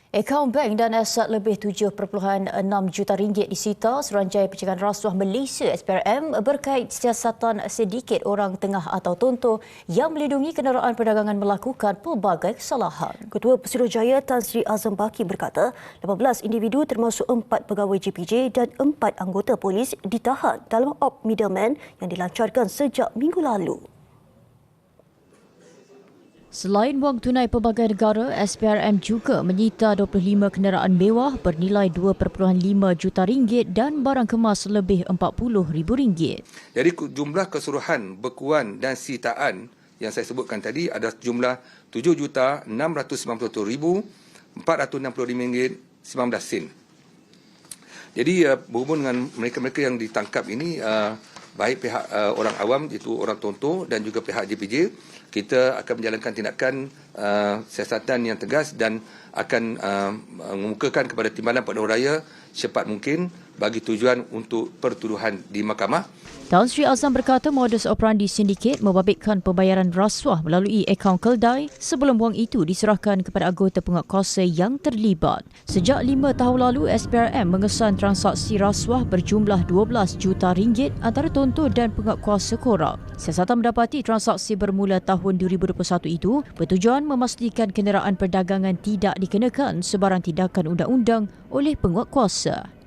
Akaun bank dan aset lebih 7.6 juta ringgit disita Suruhanjaya Pencegahan Rasuah Malaysia SPRM berkait siasatan sedikit orang tengah atau tontor yang melindungi kenderaan perdagangan melakukan pelbagai kesalahan. Ketua Pesuruhjaya Tan Sri Azam Baki berkata, 18 individu termasuk 4 pegawai JPJ dan 4 anggota polis ditahan dalam op middleman yang dilancarkan sejak minggu lalu. Selain wang tunai pelbagai negara, SPRM juga menyita 25 kenderaan mewah bernilai 2.5 juta ringgit dan barang kemas lebih RM40,000. Jadi jumlah keseluruhan bekuan dan sitaan yang saya sebutkan tadi adalah jumlah RM7,690,465.19. Jadi berhubung dengan mereka-mereka yang ditangkap ini, baik pihak orang awam iaitu orang tontor dan juga pihak JPJ, kita akan menjalankan tindakan siasatan yang tegas dan akan mengemukakan kepada Timbalan Penuh Raya secepat mungkin bagi tujuan untuk pertuduhan di mahkamah. Tan Sri Azam berkata modus operandi sindiket membabitkan pembayaran rasuah melalui akaun keldai sebelum wang itu diserahkan kepada anggota penguatkuasa yang terlibat. Sejak 5 tahun lalu, SPRM mengesan transaksi rasuah berjumlah 12 juta ringgit antara tontor dan penguatkuasa korak. Siasatan mendapati transaksi bermula tahun 2021 itu bertujuan memastikan kenderaan perdagangan tidak dikenakan sebarang tindakan undang-undang oleh penguatkuasa.